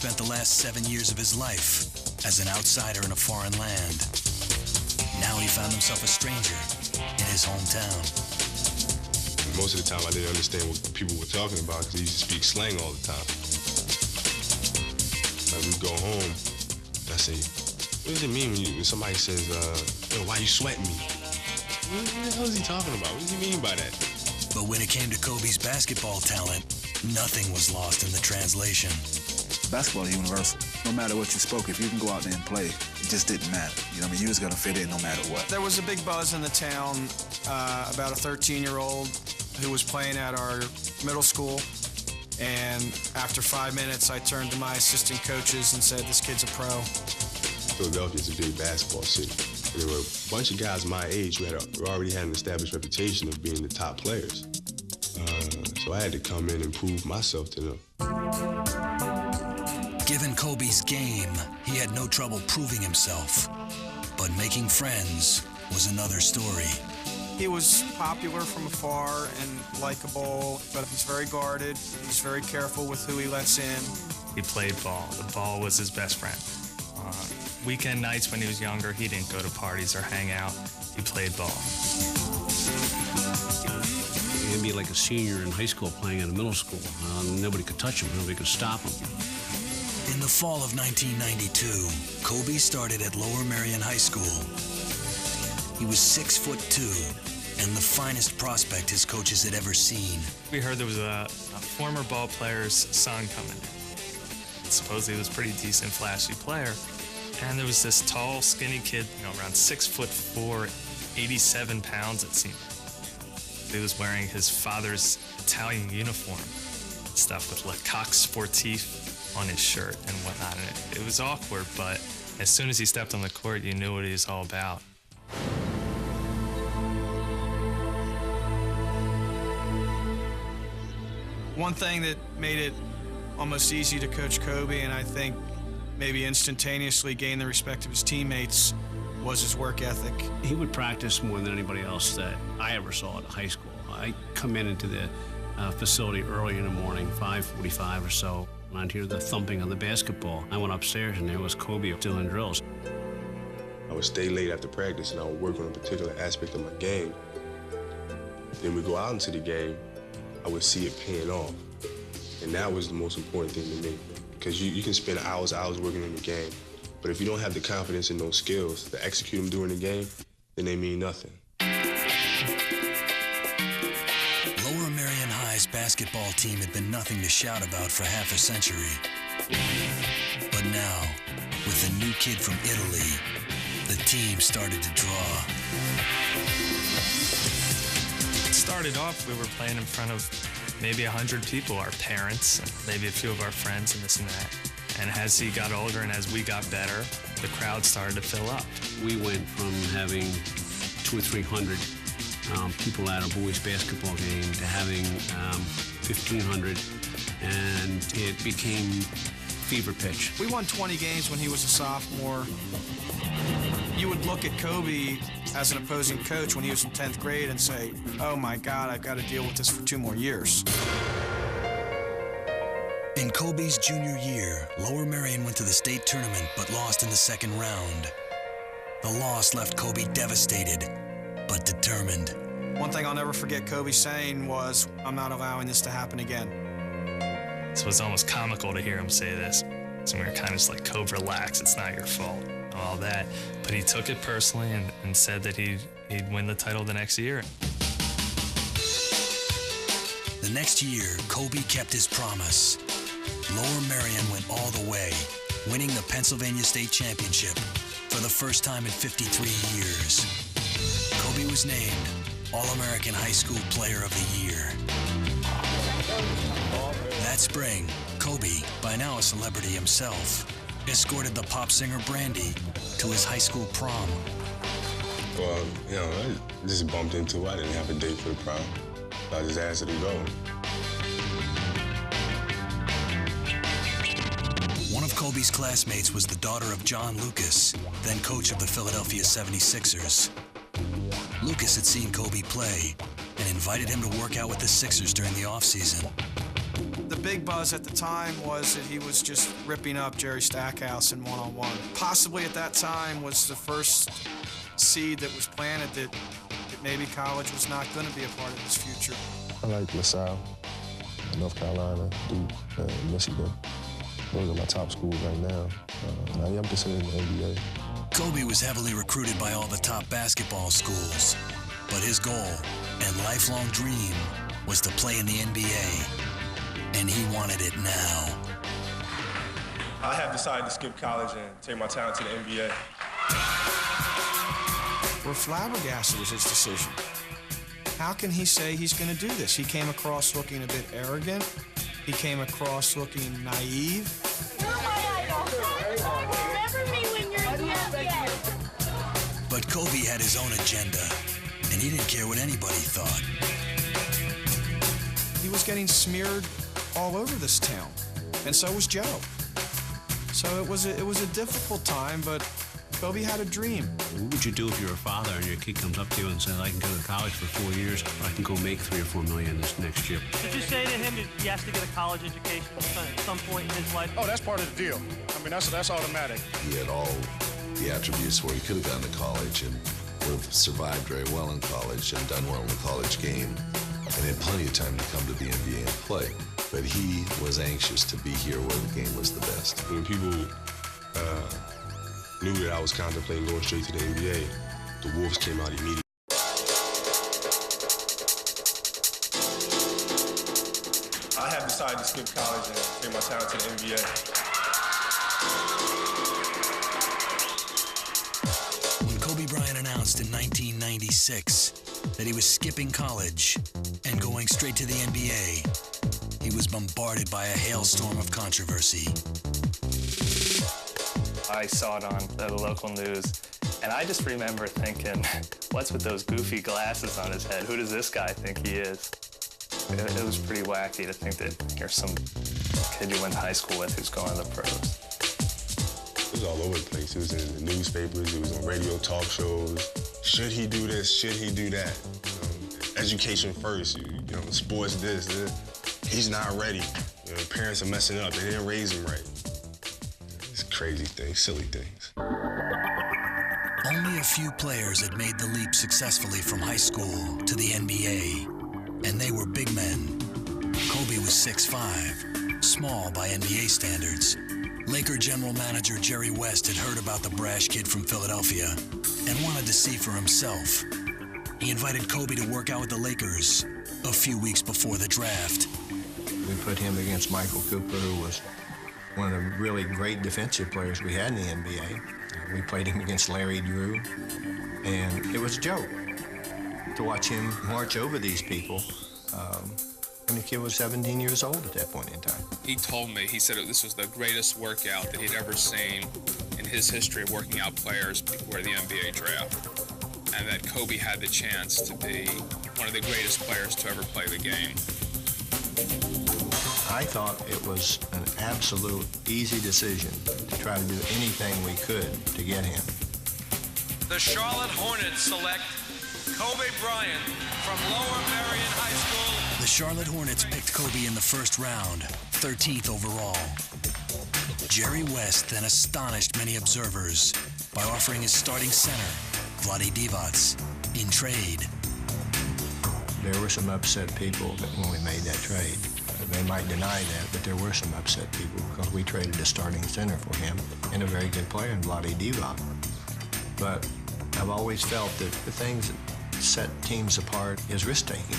spent the last 7 years of his life as an outsider in a foreign land. Now he found himself a stranger in his hometown. Most of the time I didn't understand what people were talking about because he used to speak slang all the time. Like we'd go home, and I say, what does it mean when somebody says, yo, why you sweating me? What the hell is he talking about? What does he mean by that? But when it came to Kobe's basketball talent, nothing was lost in the translation. Basketball is universal. No matter what you spoke, if you can go out there and play, it just didn't matter. You know what I mean? You was going to fit in no matter what. There was a big buzz in the town about a 13-year-old who was playing at our middle school. And after 5 minutes, I turned to my assistant coaches and said, this kid's a pro. Philadelphia is a big basketball city. And there were a bunch of guys my age who already had an established reputation of being the top players. So I had to come in and prove myself to them. Given Kobe's game, he had no trouble proving himself. But making friends was another story. He was popular from afar and likable, but he's very guarded. He's very careful with who he lets in. He played ball. The ball was his best friend. Weekend nights when he was younger, he didn't go to parties or hang out. He played ball. He'd be like a senior in high school playing in a middle school. Nobody could touch him. Nobody could stop him. In the fall of 1992, Kobe started at Lower Merion High School. He was 6'2" and the finest prospect his coaches had ever seen. We heard there was a former ball player's son coming in. Supposedly he was a pretty decent, flashy player. And there was this tall, skinny kid, around 6'4", 87 pounds it seemed. He was wearing his father's Italian uniform, stuff with Le Coq Sportif on his shirt and whatnot. And it was awkward, but as soon as he stepped on the court, you knew what he was all about. One thing that made it almost easy to coach Kobe, and I think maybe instantaneously gain the respect of his teammates, was his work ethic. He would practice more than anybody else that I ever saw at high school. I come into the facility early in the morning, 5:45 or so, and I'd hear the thumping of the basketball. I went upstairs and there was Kobe doing drills. I would stay late after practice and I would work on a particular aspect of my game. Then we go out into the game, I would see it paying off. And that was the most important thing to me. Because you can spend hours working in the game, but if you don't have the confidence in those skills to execute them during the game, then they mean nothing. Lower Merion High's basketball team had been nothing to shout about for half a century. But now, with a new kid from Italy, the team started to draw. It started off, we were playing in front of maybe 100 people, our parents, maybe a few of our friends and this and that. And as he got older and as we got better, the crowd started to fill up. We went from having 200 or 300 people at a boys basketball game to having 1,500, and it became fever pitch. We won 20 games when he was a sophomore. You would look at Kobe as an opposing coach when he was in 10th grade and say, oh my God, I've got to deal with this for 2 more years. In Kobe's junior year, Lower Merion went to the state tournament but lost in the second round. The loss left Kobe devastated, but determined. One thing I'll never forget Kobe saying was, I'm not allowing this to happen again. So it's almost comical to hear him say this. So we were kind of just like, Kobe, relax, it's not your fault, all that. But he took it personally and said that he'd win the title the next year. The next year, Kobe kept his promise. Lower Merion went all the way, winning the Pennsylvania State Championship for the first time in 53 years. Kobe was named All-American High School Player of the Year. That spring, Kobe, by now a celebrity himself, escorted the pop singer Brandy to his high school prom. Well, I just bumped into her. I didn't have a date for the prom. So I just asked her to go. One of Kobe's classmates was the daughter of John Lucas, then coach of the Philadelphia 76ers. Lucas had seen Kobe play and invited him to work out with the Sixers during the offseason. The big buzz at the time was that he was just ripping up Jerry Stackhouse in one-on-one. Possibly at that time was the first seed that was planted that maybe college was not going to be a part of his future. I like LaSalle, North Carolina, Duke, Michigan. Those are my top schools right now. I am considered in the NBA. Kobe was heavily recruited by all the top basketball schools, but his goal and lifelong dream was to play in the NBA, and he wanted it now. I have decided to skip college and take my talent to the NBA. We're flabbergasted with his decision. How can he say he's going to do this? He came across looking a bit arrogant. He came across looking naive. You're my idol. Remember me when you're in the NBA. But Kobe had his own agenda, and he didn't care what anybody thought. He was getting smeared all over this town, and so was Joe. So it was a difficult time, but Kobe had a dream. What would you do if you're a father and your kid comes up to you and says, I can go to college for 4 years, or I can go make $3 or $4 million this next year? Did you say to him that he has to get a college education at some point in his life? Oh, that's part of the deal. I mean, that's automatic. He had all the attributes where he could have gone to college and would have survived very well in college and done well in the college game and had plenty of time to come to the NBA and play. But he was anxious to be here where the game was the best. When people knew that I was contemplating going straight to the NBA, the Wolves came out immediately. I have decided to skip college and take my talent to the NBA. When Kobe Bryant announced in 1996 that he was skipping college and going straight to the NBA, he was bombarded by a hailstorm of controversy. I saw it on the local news, and I just remember thinking, what's with those goofy glasses on his head? Who does this guy think he is? It was pretty wacky to think that here's some kid you went to high school with who's going to the pros. It was all over the place. It was in the newspapers, it was on radio talk shows. Should he do this? Should he do that? Education first, sports this. He's not ready. Parents are messing up. They didn't raise him right. It's crazy things, silly things. Only a few players had made the leap successfully from high school to the NBA, and they were big men. Kobe was 6'5", small by NBA standards. Laker general manager Jerry West had heard about the brash kid from Philadelphia and wanted to see for himself. He invited Kobe to work out with the Lakers a few weeks before the draft. We put him against Michael Cooper, who was one of the really great defensive players we had in the NBA. We played him against Larry Drew, and it was a joke to watch him march over these people. And the kid was 17 years old at that point in time. He told me, he said this was the greatest workout that he'd ever seen in his history of working out players before the NBA draft, and that Kobe had the chance to be one of the greatest players to ever play the game. I thought it was an absolute easy decision to try to do anything we could to get him. The Charlotte Hornets select Kobe Bryant from Lower Merion High School. The Charlotte Hornets picked Kobe in the first round, 13th overall. Jerry West then astonished many observers by offering his starting center, Vlade Divac, in trade. There were some upset people when we made that trade. They might deny that, but there were some upset people because we traded a starting center for him and a very good player in Vlade Divac. But I've always felt that the things that set teams apart is risk-taking.